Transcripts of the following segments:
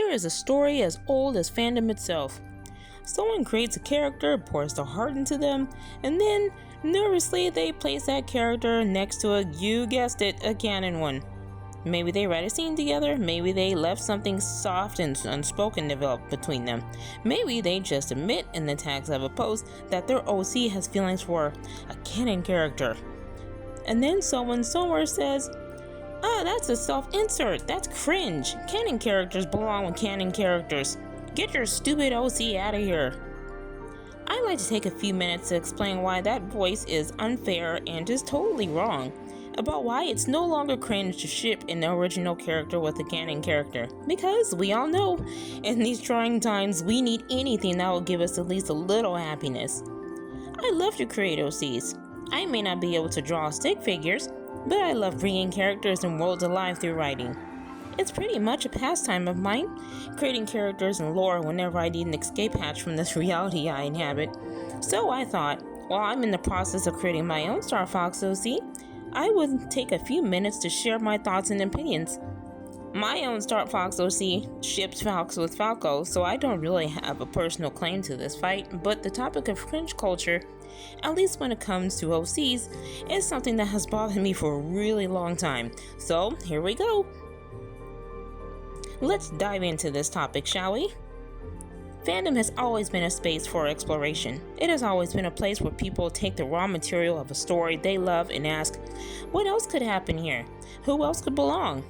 there is a story as old as fandom itself. Someone creates a character, pours their heart into them, and then, nervously, they place that character next to you guessed it, a canon one. Maybe they write a scene together, maybe they left something soft and unspoken developed between them. Maybe they just admit in the tags of a post that their OC has feelings for a canon character. And then someone somewhere says, that's a self-insert, that's cringe. Canon characters belong with canon characters. Get your stupid OC out of here. I'd like to take a few minutes to explain why that voice is unfair and just totally wrong. About why it's no longer cringe to ship an original character with a canon character. Because we all know, in these trying times, we need anything that will give us at least a little happiness. I love to create OCs. I may not be able to draw stick figures, but I love bringing characters and worlds alive through writing. It's pretty much a pastime of mine, creating characters and lore whenever I need an escape hatch from this reality I inhabit. So I thought, while I'm in the process of creating my own Star Fox OC, I would take a few minutes to share my thoughts and opinions. My own Star Fox OC ships Fox with Falco, so I don't really have a personal claim to this fight, but the topic of cringe culture, at least when it comes to OCs, is something that has bothered me for a really long time. So, here we go. Let's dive into this topic, shall we? Fandom has always been a space for exploration. It has always been a place where people take the raw material of a story they love and ask, what else could happen here? Who else could belong?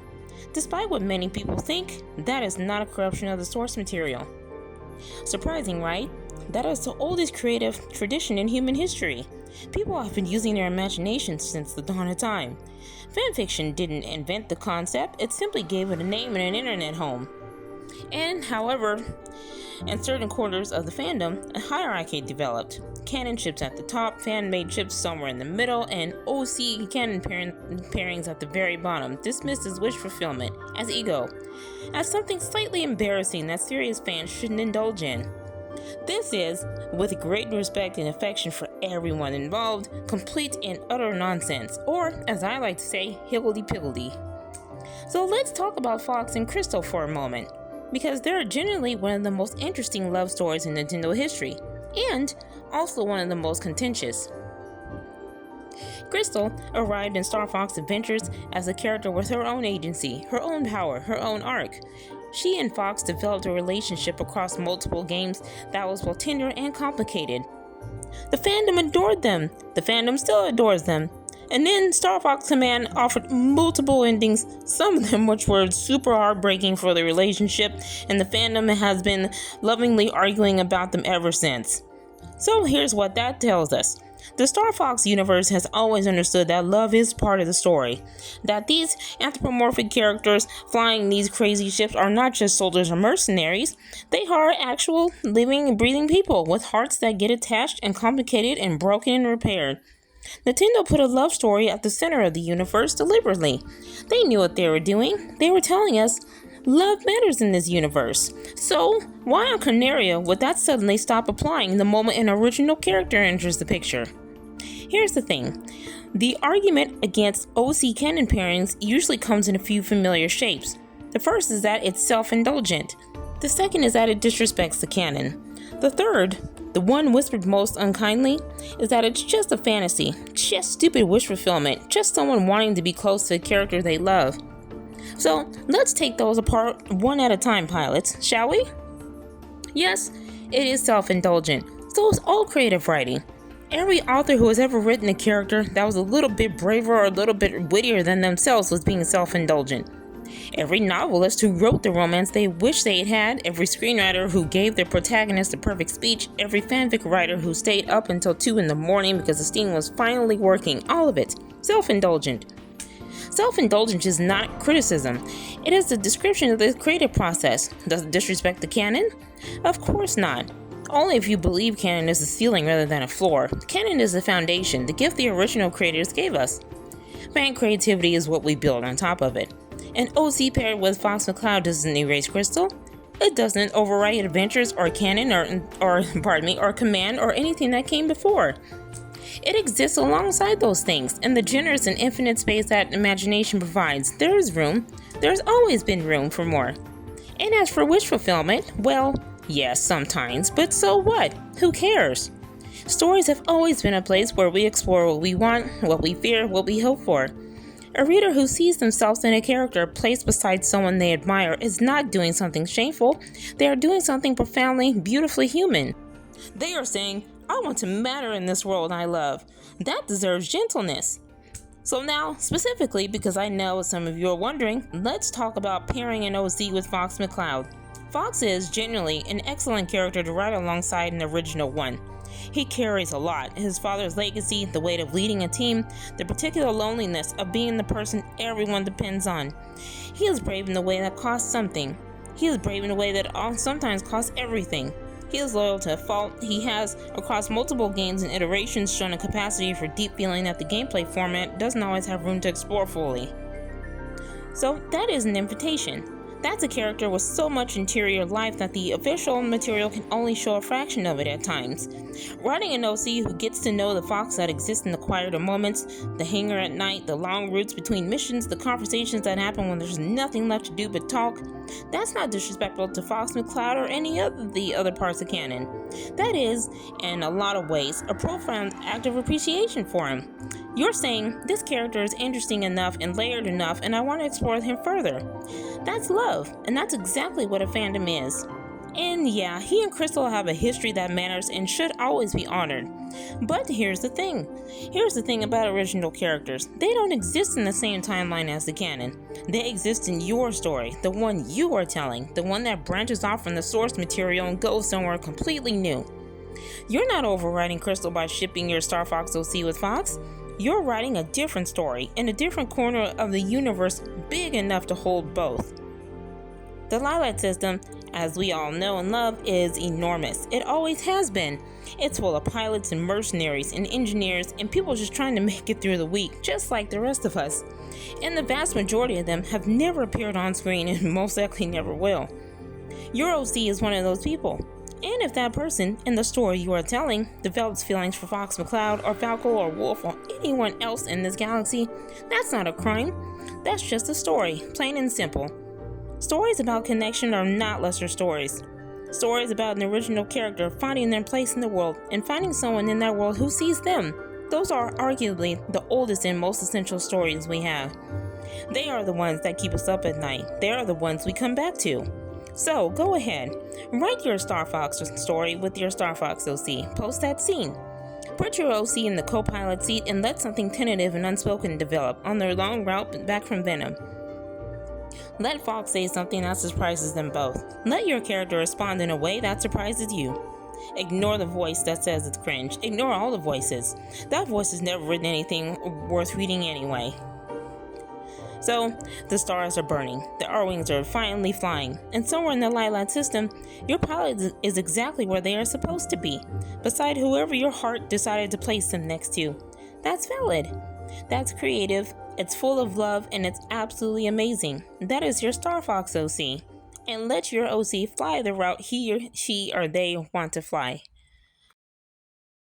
Despite what many people think, that is not a corruption of the source material. Surprising, right? That is the oldest creative tradition in human history. People have been using their imagination since the dawn of time. Fanfiction didn't invent the concept, it simply gave it a name and an internet home. And, however, in certain quarters of the fandom, a hierarchy developed. Canon ships at the top, fan-made ships somewhere in the middle, and OC canon pairings at the very bottom, dismissed as wish fulfillment, as ego, as something slightly embarrassing that serious fans shouldn't indulge in. This is, with great respect and affection for everyone involved, complete and utter nonsense, or, as I like to say, higgledy-piggledy. So let's talk about Fox and Crystal for a moment, because they're generally one of the most interesting love stories in Nintendo history, and also one of the most contentious. Crystal arrived in Star Fox Adventures as a character with her own agency, her own power, her own arc. She and Fox developed a relationship across multiple games that was both tender and complicated. The fandom adored them. The fandom still adores them. And then Star Fox Command offered multiple endings, some of them which were super heartbreaking for the relationship, and the fandom has been lovingly arguing about them ever since. So here's what that tells us. The Star Fox universe has always understood that love is part of the story. That these anthropomorphic characters flying these crazy ships are not just soldiers or mercenaries. They are actual living and breathing people with hearts that get attached and complicated and broken and repaired. Nintendo put a love story at the center of the universe deliberately. They knew what they were doing. They were telling us, love matters in this universe. So, why on Canaria would that suddenly stop applying the moment an original character enters the picture? Here's the thing. The argument against OC canon pairings usually comes in a few familiar shapes. The first is that it's self-indulgent. The second is that it disrespects the canon. The third, the one whispered most unkindly, is that it's just a fantasy, just stupid wish fulfillment, just someone wanting to be close to a character they love. So, let's take those apart one at a time, pilots, shall we? Yes, it is self-indulgent. So is all creative writing. Every author who has ever written a character that was a little bit braver or a little bit wittier than themselves was being self-indulgent. Every novelist who wrote the romance they wish they had had, every screenwriter who gave their protagonist a perfect speech, every fanfic writer who stayed up until 2 a.m. because the steam was finally working, all of it, self-indulgent. Self-indulgence is not criticism. It is a description of the creative process. Does it disrespect the canon? Of course not. Only if you believe canon is a ceiling rather than a floor. Canon is the foundation, the gift the original creators gave us. Fan creativity is what we build on top of it. An OC paired with Fox McCloud doesn't erase Crystal. It doesn't overwrite Adventures or Canon or Command or anything that came before. It exists alongside those things, in the generous and infinite space that imagination provides. There is room. There's always been room for more. And as for wish fulfillment, well, yes, sometimes, but so what? Who cares? Stories have always been a place where we explore what we want, what we fear, what we hope for. A reader who sees themselves in a character placed beside someone they admire is not doing something shameful. They are doing something profoundly, beautifully human. They are saying, I want to matter in this world I love. That deserves gentleness. So now, specifically, because I know some of you are wondering, let's talk about pairing an OC with Fox McCloud. Fox is genuinely an excellent character to write alongside an original one. He carries a lot: his father's legacy, the weight of leading a team, the particular loneliness of being the person everyone depends on. He is brave in the way that costs something. He is brave in a way that sometimes costs everything. He is loyal to a fault. He has, across multiple games and iterations, shown a capacity for deep feeling that the gameplay format doesn't always have room to explore fully. So that is an invitation. That's a character with so much interior life that the official material can only show a fraction of it at times. Writing an OC who gets to know the Fox that exists in the quieter moments, the hangar at night, the long routes between missions, the conversations that happen when there's nothing left to do but talk, that's not disrespectful to Fox McCloud or any of the other parts of Canon. That is, in a lot of ways, a profound act of appreciation for him. You're saying, this character is interesting enough and layered enough, and I want to explore him further. That's love, and that's exactly what a fandom is. And yeah, he and Crystal have a history that matters and should always be honored. But here's the thing. Here's the thing about original characters. They don't exist in the same timeline as the canon. They exist in your story, the one you are telling, the one that branches off from the source material and goes somewhere completely new. You're not overwriting Crystal by shipping your Star Fox OC with Fox. You're writing a different story in a different corner of the universe big enough to hold both. The Lilac system, as we all know and love, is enormous. It always has been. It's full of pilots and mercenaries and engineers and people just trying to make it through the week, just like the rest of us. And the vast majority of them have never appeared on screen and most likely never will. Your OC is one of those people. And if that person, in the story you are telling, develops feelings for Fox McCloud or Falco or Wolf or anyone else in this galaxy, that's not a crime. That's just a story, plain and simple. Stories about connection are not lesser stories. Stories about an original character finding their place in the world and finding someone in that world who sees them. Those are arguably the oldest and most essential stories we have. They are the ones that keep us up at night. They are the ones we come back to. So, go ahead. Write your Star Fox story with your Star Fox OC. Post that scene. Put your OC in the co-pilot seat and let something tentative and unspoken develop on their long route back from Venom. Let Fox say something that surprises them both. Let your character respond in a way that surprises you. Ignore the voice that says it's cringe. Ignore all the voices. That voice has never written anything worth reading anyway. So, the stars are burning, the R-Wings are finally flying, and somewhere in the Lilac system, your pilot is exactly where they are supposed to be, beside whoever your heart decided to place them next to. That's valid. That's creative, it's full of love, and it's absolutely amazing. That is your Star Fox OC. And let your OC fly the route he or she or they want to fly.